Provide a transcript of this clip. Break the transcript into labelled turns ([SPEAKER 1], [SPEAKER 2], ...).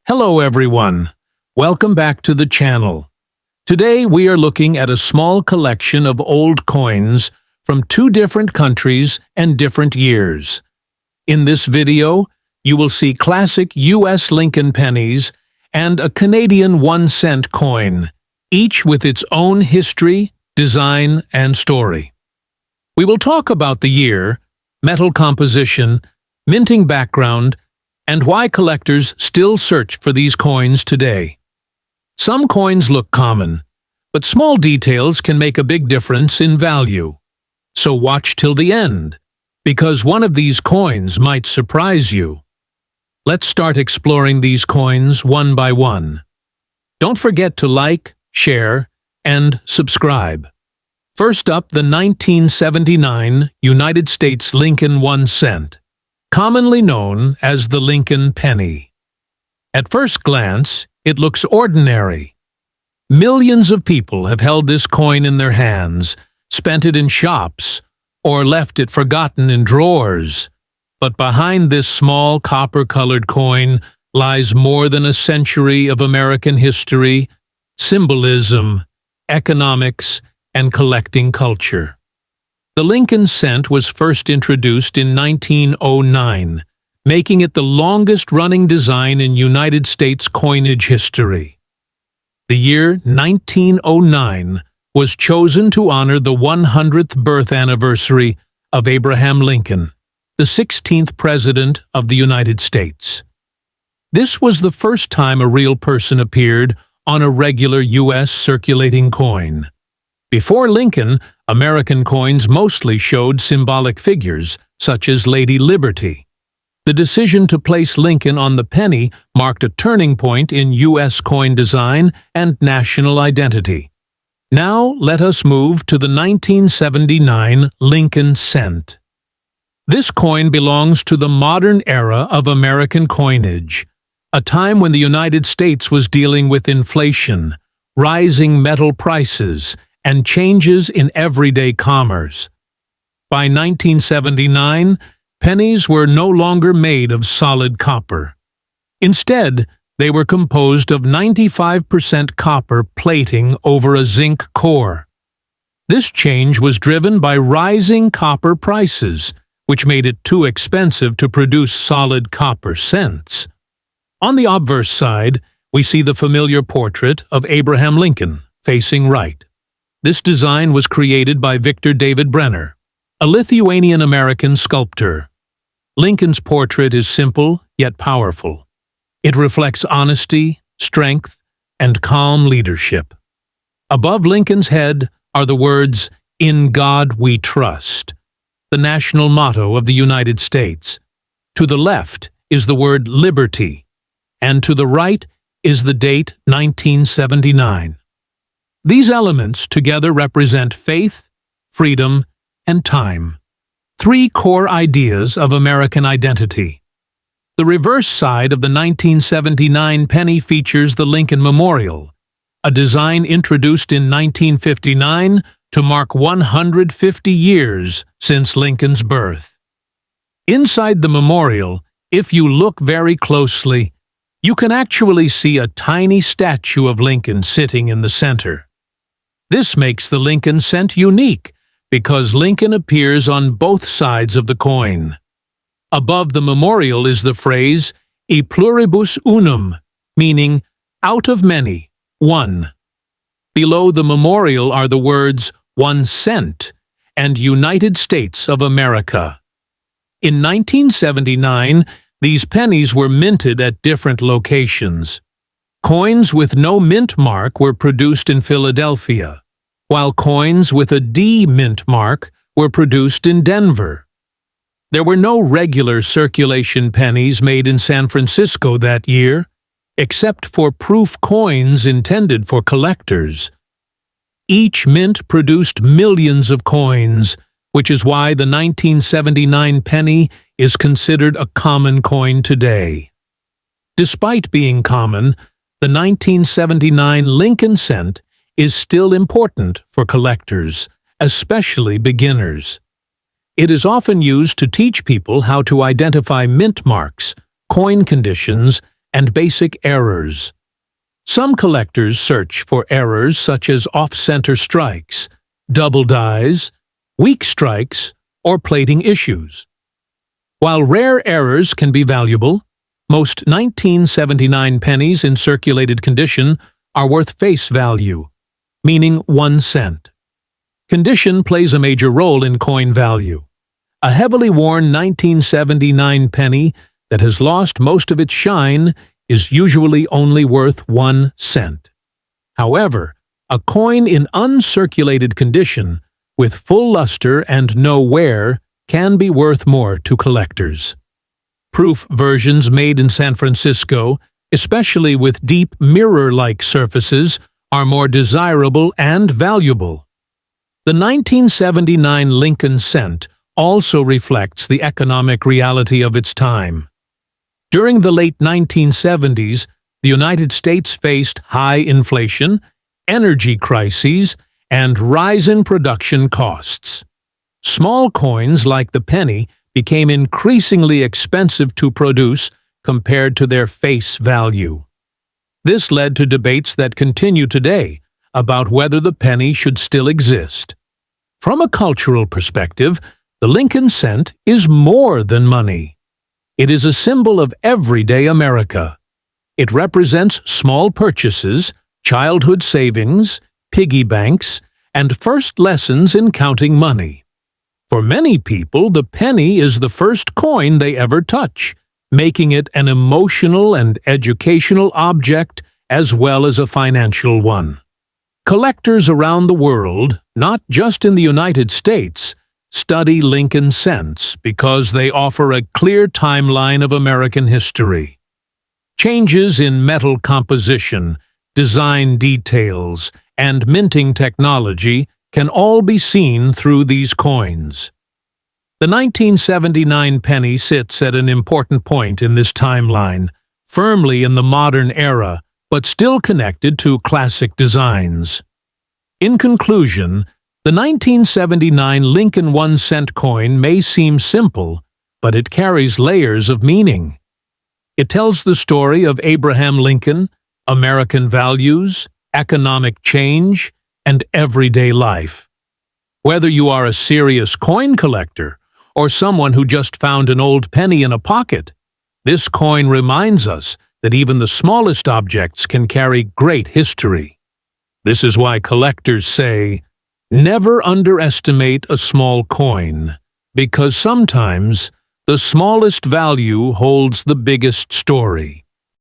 [SPEAKER 1] Hello everyone. Welcome back to the channel. Today we are looking at a small collection of old coins from two different countries and different years. In this video, you will see classic US Lincoln pennies and a Canadian 1-cent coin, each with its own history, design, and story. We will talk about the year, metal composition, minting background, and why collectors still search for these coins today. Some coins look common, but small details can make a big difference in value. So watch till the end, because one of these coins might surprise you. Let's start exploring these coins one by one. Don't forget to like, share, and subscribe. First up, the 1979 United States Lincoln 1-cent. Commonly known as the Lincoln penny. At first glance, it looks ordinary. Millions of people have held this coin in their hands, spent it in shops, or left it forgotten in drawers. But behind this small copper-colored coin lies more than a century of American history, symbolism, economics, and collecting culture. The Lincoln cent was first introduced in 1909, making it the longest-running design in United States coinage history. The year 1909 was chosen to honor the 100th birth anniversary of Abraham Lincoln, the 16th President of the United States. This was the first time a real person appeared on a regular U.S. circulating coin. Before Lincoln, American coins mostly showed symbolic figures, such as Lady Liberty. The decision to place Lincoln on the penny marked a turning point in U.S. coin design and national identity. Now let us move to the 1979 Lincoln cent. This coin belongs to the modern era of American coinage, a time when the United States was dealing with inflation, rising metal prices, and changes in everyday commerce. By 1979, pennies were no longer made of solid copper. Instead, they were composed of 95% copper plating over a zinc core. This change was driven by rising copper prices, which made it too expensive to produce solid copper cents. On the obverse side, we see the familiar portrait of Abraham Lincoln, facing right. This design was created by Victor David Brenner, a Lithuanian-American sculptor. Lincoln's portrait is simple yet powerful. It reflects honesty, strength, and calm leadership. Above Lincoln's head are the words, "In God We Trust," the national motto of the United States. To the left is the word liberty, and to the right is the date 1979. These elements together represent faith, freedom, and time, three core ideas of American identity. The reverse side of the 1979 penny features the Lincoln Memorial, a design introduced in 1959 to mark 150 years since Lincoln's birth. Inside the memorial, if you look very closely, you can actually see a tiny statue of Lincoln sitting in the center. This makes the Lincoln cent unique because Lincoln appears on both sides of the coin. Above the memorial is the phrase "e pluribus unum," meaning "out of many, one." Below the memorial are the words "1 cent" and "United States of America." In 1979, these pennies were minted at different locations. Coins with no mint mark were produced in Philadelphia, while coins with a D mint mark were produced in Denver. There were no regular circulation pennies made in San Francisco that year, except for proof coins intended for collectors. Each mint produced millions of coins, which is why the 1979 penny is considered a common coin today. Despite being common, the 1979 Lincoln cent is still important for collectors, especially beginners. It is often used to teach people how to identify mint marks, coin conditions, and basic errors. Some collectors search for errors such as off-center strikes, double dies, weak strikes, or plating issues. While rare errors can be valuable, most 1979 pennies in circulated condition are worth face value, meaning 1 cent. Condition plays a major role in coin value. A heavily worn 1979 penny that has lost most of its shine is usually only worth 1 cent. However, a coin in uncirculated condition, with full luster and no wear, can be worth more to collectors. Proof versions made in San Francisco, especially with deep mirror-like surfaces, are more desirable and valuable. The 1979 Lincoln cent also reflects the economic reality of its time. During the late 1970s, the United States faced high inflation, energy crises, and rise in production costs. Small coins like the penny became increasingly expensive to produce compared to their face value. This led to debates that continue today about whether the penny should still exist. From a cultural perspective, the Lincoln cent is more than money. It is a symbol of everyday America. It represents small purchases, childhood savings, piggy banks, and first lessons in counting money. For many people, the penny is the first coin they ever touch, making it an emotional and educational object as well as a financial one. Collectors around the world, not just in the United States, study Lincoln cents because they offer a clear timeline of American history. Changes in metal composition, design details, and minting technology can all be seen through these coins. The 1979 penny sits at an important point in this timeline, firmly in the modern era, but still connected to classic designs. In conclusion, the 1979 Lincoln 1 cent coin may seem simple, but it carries layers of meaning. It tells the story of Abraham Lincoln, American values, economic change, and everyday life. Whether you are a serious coin collector or someone who just found an old penny in a pocket, this coin reminds us that even the smallest objects can carry great history. This is why collectors say, never underestimate a small coin, because sometimes the smallest value holds the biggest story.